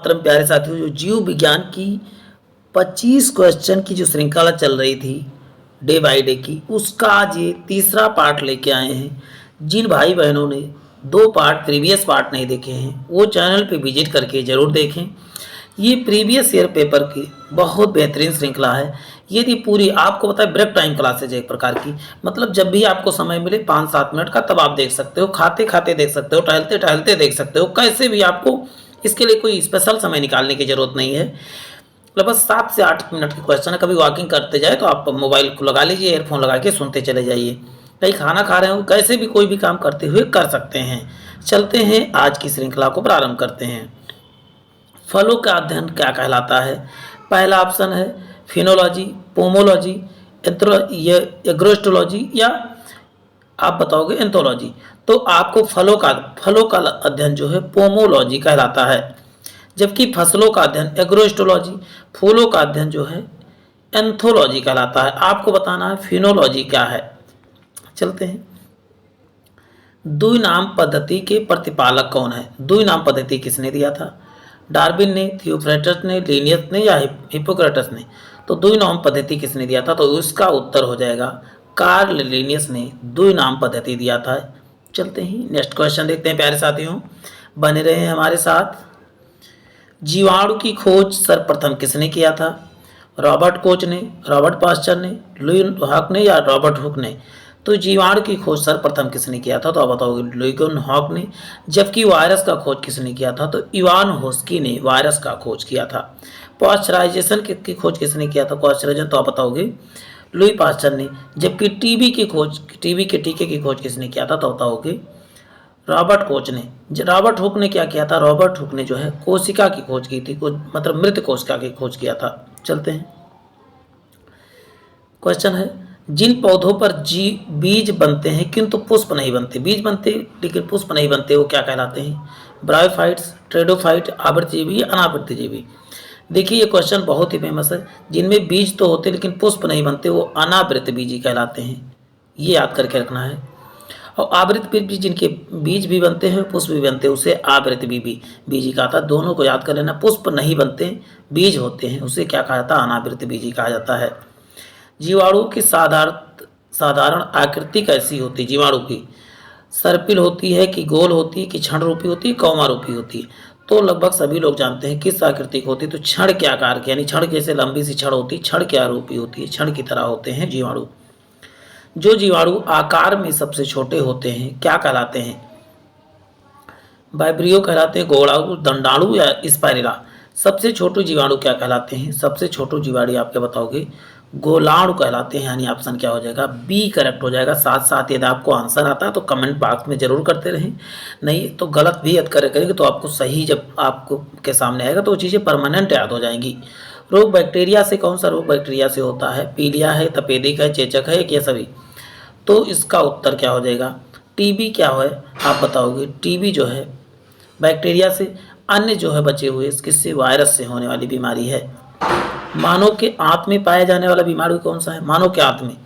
मातरम प्यारे साथियों, जो जीव विज्ञान की 25 क्वेश्चन की जो श्रृंखला चल रही थी डे बाय डे की, उसका आज ये तीसरा पार्ट लेके आए हैं। जिन भाई बहनों ने 2 पार्ट प्रीवियस पार्ट नहीं देखे हैं वो चैनल पे विजिट करके ज़रूर देखें। ये प्रीवियस ईयर पेपर की बहुत बेहतरीन श्रृंखला है। ये थी पूरी, आपको पता है, ब्रेक टाइम क्लासेज एक प्रकार की, मतलब जब भी आपको समय मिले 5-7 मिनट का तब आप देख सकते हो, खाते खाते देख सकते हो, टहलते टहलते देख सकते हो, कैसे भी। आपको इसके लिए कोई स्पेशल समय निकालने की ज़रूरत नहीं है। लगभग 7 से 8 मिनट की क्वेश्चन है। कभी वॉकिंग करते जाए तो आप मोबाइल को लगा लीजिए, एयरफोन लगा के सुनते चले जाइए, कहीं खाना खा रहे हो, कैसे भी कोई भी काम करते हुए कर सकते हैं। चलते हैं, आज की श्रृंखला को प्रारंभ करते हैं। फलों का अध्ययन क्या कहलाता है? पहला ऑप्शन है फिनोलॉजी, पोमोलॉजी, एग्रोस्टोलॉजी, या आप बताओगे एंथोलॉजी। तो आपको फलों का अध्ययन जो है पोमोलॉजी कहलाता है, जबकि फसलों का अध्ययन एग्रोस्टोलॉजी, फूलों का अध्ययन जो है एंथोलॉजी कहलाता है। आपको बताना है फिनोलॉजी क्या है। चलते हैं। द्विनाम पद्धति के प्रतिपालक कौन है? द्विनाम पद्धति किसने दिया था? डार्विन ने, थियोफ्रेटस ने, लिनियस ने, या हिप्पोक्रेटस ने? तो द्विनाम पद्धति किसने दिया था? तो उसका उत्तर हो जाएगा कार्ल लिनियस ने द्विनाम पद्धति दिया था। चलते ही नेक्स्ट क्वेश्चन देखते हैं प्यारे साथियों, बने रहे हमारे साथ। जीवाणु की खोज सर्वप्रथम किसने किया था? रॉबर्ट कोच ने, रॉबर्ट पास्चर ने, लुई हॉक ने, या रॉबर्ट हुक ने? तो जीवाणु की खोज सर्वप्रथम किसने किया था? तो आप बताओगे लुईगन हॉक ने। जबकि वायरस का खोज किसने किया था? तो इवान होस्की ने वायरस का खोज किया था। पॉस्चराइजेशन की खोज किसने किया था? पॉस्चराइजेशन तो आप बताओगे लुई पास्चर ने। जबकि टीबी के टीके की खोज किसने किया था? तो बताओगे रॉबर्ट कोच ने। रॉबर्ट हुक ने क्या किया था? रॉबर्ट हुक ने जो है कोशिका की खोज की थी, मतलब मृत कोशिका की खोज किया था। चलते हैं। क्वेश्चन है, जिन पौधों पर बीज बनते हैं किंतु पुष्प नहीं बनते, बीज बनते लेकिन पुष्प नहीं बनते, वो क्या कहलाते हैं? ब्रायोफाइट्स, ट्रेडोफाइट, आवृतजीवी या अनावृतजीवी? देखिए ये क्वेश्चन बहुत ही फेमस है। जिनमें बीज तो होते लेकिन पुष्प नहीं बनते वो अनावृत बीजी कहलाते हैं, ये याद करके रखना है। और आवृत बीज, जिनके बीज भी बनते हैं पुष्प भी बनते हैं, उसे आवृत बीजी कहा था। दोनों को याद कर लेना। पुष्प नहीं बनते, बीज होते हैं, उसे क्या कहा जाता है? अनावृत बीजी कहा जाता है। जीवाणु की साधारण आकृति कैसी होती है? जीवाणु की सर्पिल होती है कि गोल होती है कि क्षण रूपी होती है, कौमा रूपी होती है? तो लगभग सभी लोग जानते हैं किस आकृति की होती है। तो क्षण के आकार की, यानी क्षण जैसे लंबी सी क्षण होती है, क्षण के आरूपी होती है, क्षण की तरह होते हैं जीवाणु। जो जीवाणु आकार में सबसे छोटे होते हैं क्या कहलाते हैं? वाइब्रियो कहलाते हैं, गोलाणु, दंडाणु, या स्पाइरेला? सबसे छोटे जीवाणु क्या कहलाते हैं? सबसे छोटे जीवाणु आप क्या बताओगे? गोलाणु कहलाते हैं, यानी ऑप्शन क्या हो जाएगा? बी करेक्ट हो जाएगा। साथ साथ यदि आपको आंसर आता है तो कमेंट बॉक्स में जरूर करते रहें, नहीं तो गलत भी याद करेंगे तो आपको सही जब आपको के सामने आएगा तो वो चीज़ें परमानेंट याद हो जाएंगी। रोग बैक्टीरिया से, कौन सा रोग बैक्टीरिया से होता है? पीलिया है, तपेदिक है, चेचक है, क्या सभी? तो इसका उत्तर क्या हो जाएगा? टीबी क्या है आप बताओगे? टीबी जो है बैक्टीरिया से, अन्य जो है बचे हुए किससे? वायरस से होने वाली बीमारी है। मानव के आंत में पाया जाने वाला बीमारी कौन सा है? मानव के आंत में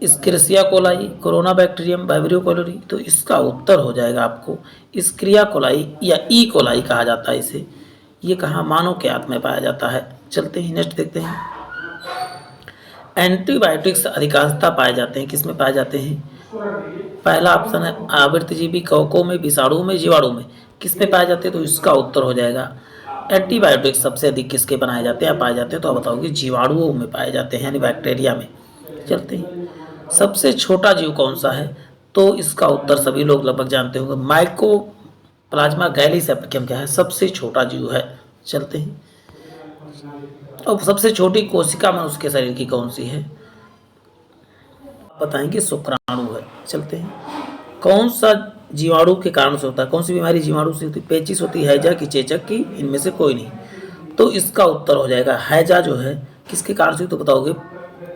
स्क्रिसिया कोलाई, कोरोना बैक्टीरियम, वाइब्रियो कोलोरी? तो इसका उत्तर हो जाएगा आपको स्क्रिया कोलाई या ई कोलाई कहा जाता है इसे। ये कहाँ? मानव के आंत में पाया जाता है। चलते हैं नेक्स्ट देखते हैं। एंटीबायोटिक्स अधिकांशतः पाए जाते हैं, किसमें पाए जाते हैं? पहला ऑप्शन है आवृतजीवी, कवकों में, विषाणु में, जीवाणु में? किसमें पाए जाते हैं? तो इसका उत्तर हो जाएगा एंटीबायोटिक्स सबसे अधिक किसके बनाए जाते हैं, पाए जाते हैं? तो आप बताओगे जीवाणुओं में पाए जाते हैं, यानी बैक्टीरिया में। चलते हैं। सबसे छोटा जीव कौन सा है? तो इसका उत्तर सभी लोग लगभग जानते होंगे, माइकोप्लाज्मा गैलीसेप्टिकम क्या है? सबसे छोटा जीव है। चलते हैं। और सबसे छोटी कोशिका मनुष्य के शरीर की कौन सी है? बताएंगे शुक्राणु है। चलते हैं। कौन सा जीवाणु के कारण से होता है? कौन सी बीमारी जीवाणु से होती है? पेचिस होती है, हैजा की, चेचक की? इनमें से कोई नहीं। तो इसका उत्तर हो जाएगा हैजा जो है किसके कारण से? तो बताओगे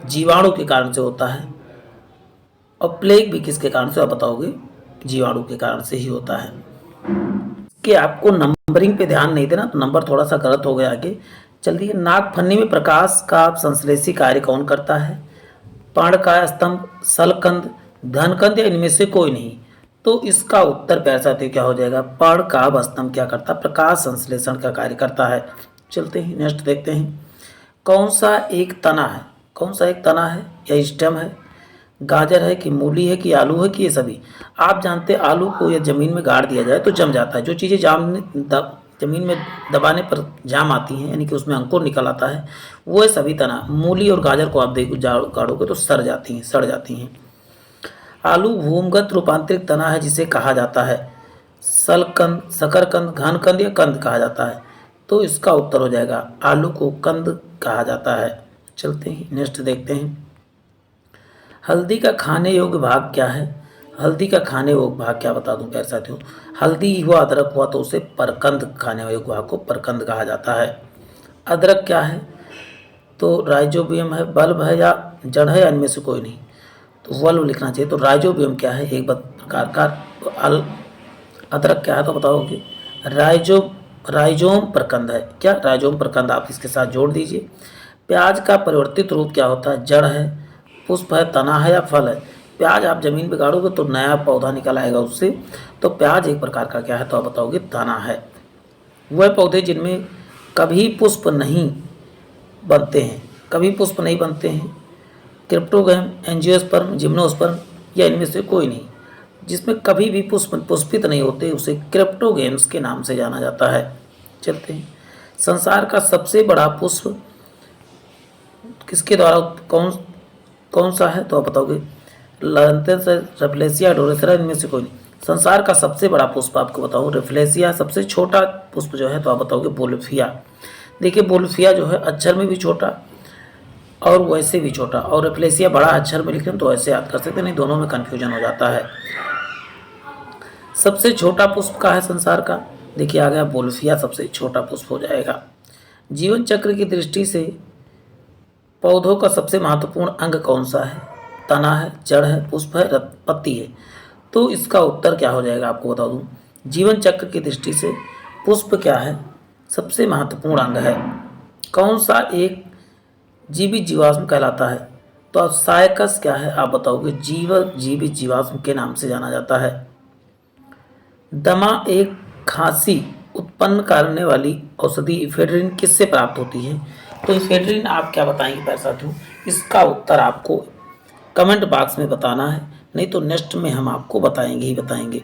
जीवाणु के कारण से होता है। और प्लेग भी किसके कारण से? आप बताओगे जीवाणु के कारण से ही होता है। कि आपको नंबरिंग पे ध्यान नहीं देना तो नंबर थोड़ा सा गलत हो गया आगे। चलिए। नागफनी में प्रकाश का संश्लेषी कार्य कौन करता है? पर्णकाय स्तंभ, शलकंद, घनकंद, या इनमें से कोई नहीं? तो इसका उत्तर प्यारे साथियों क्या हो जाएगा, पर्ण काव्य स्तंभ क्या करता है, प्रकाश संश्लेषण का कार्य करता है। चलते हैं नेक्स्ट देखते हैं, कौन सा एक तना है, कौन सा एक तना है या स्टेम है, गाजर है कि मूली है कि आलू है कि ये सभी। आप जानते हैं आलू को या ज़मीन में गाड़ दिया जाए तो जम जाता है, जो चीज़ें ज़मीन में दबाने पर जाम आती हैं यानी कि उसमें अंकुर निकल आता है, वो है सभी तना। मूली और गाजर को आप देखो गाड़ोगे तो सड़ जाती हैं। आलू भूमिगत रूपांतरित तना है जिसे कहा जाता है सलकंद, शकरकंद, घनकंद या कंद कहा जाता है। तो इसका उत्तर हो जाएगा आलू को कंद कहा जाता है। चलते हैं नेक्स्ट देखते हैं, हल्दी का खाने योग्य भाग क्या है, हल्दी का खाने योग्य भाग क्या बता दूं प्यारे साथियों, हल्दी हुआ अदरक हुआ तो उसे परकंद, खाने योग्य भाग को परकंद कहा जाता है। अदरक क्या है, तो राइजोबियम है, बल्ब है या जड़ है या इनमें से कोई नहीं, तो बल्ब लिखना चाहिए। तो राइजोबियम क्या है, एक प्रकार का। अदरक क्या है तो बताओगे, राइजोम प्रकंद है। क्या राइजोम प्रकंद, आप इसके साथ जोड़ दीजिए। प्याज का परिवर्तित रूप क्या होता है, जड़ है, पुष्प है, तना है या फल है। प्याज आप जमीन पे गाड़ोगे तो नया पौधा निकल आएगा उससे, तो प्याज एक प्रकार का क्या है तो आप बताओगे तना है। वह पौधे जिनमें कभी पुष्प नहीं बनते हैं, कभी पुष्प नहीं बनते हैं, क्रिप्टोगैम, एंजियोस्पर्म, जिम्नोस्पर्म या इनमें से कोई नहीं, जिसमें कभी भी पुष्पित नहीं होते उसे क्रिप्टोगेम्स के नाम से जाना जाता है। चलते हैं, संसार का सबसे बड़ा पुष्प किसके द्वारा कौन सा है तो आप बताओगे लैंथस, रेफ्लेसिया, डोरेसेरा, इनमें से कोई नहीं। संसार का सबसे बड़ा पुष्प आपको बताओ रेफ्लेसिया, सबसे छोटा पुष्प जो है तो आप बताओगे बोल्फिया। देखिए बोल्फिया जो है अक्षर में भी छोटा और वैसे भी छोटा, और रेफ्लेसिया बड़ा अक्षर में लिखें तो ऐसे याद कर सकते नहीं, दोनों में कन्फ्यूजन हो जाता है। सबसे छोटा पुष्प का है संसार का, देखिए आ गया बोल्फिया, सबसे छोटा पुष्प हो जाएगा। जीवन चक्र की दृष्टि से पौधों का सबसे महत्वपूर्ण अंग कौन सा है, तना है, जड़ है, पुष्प है, पत्ती है। तो इसका उत्तर क्या हो जाएगा आपको बता दूं, जीवन चक्र की दृष्टि से पुष्प क्या है, सबसे महत्वपूर्ण अंग है। कौन सा एक जीवित जीवाश्म कहलाता है, तो अब सायकस क्या है आप बताओगे, जीवित जीवाश्म के नाम से जाना जाता है। दमा एक खांसी उत्पन्न करने वाली औषधि इफेड्रिन किससे प्राप्त होती है, तो इफेड्रिन आप क्या बताएंगे प्यारे साथियों, इसका उत्तर आपको कमेंट बॉक्स में बताना है, नहीं तो नेक्स्ट में हम आपको बताएंगे ही बताएंगे।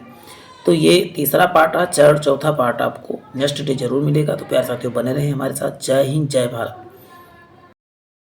तो ये तीसरा पार्ट है, चौथा पार्ट आपको नेक्स्ट डे जरूर मिलेगा। तो प्यारे साथियों बने रहे हमारे साथ। जय हिंद, जय भारत।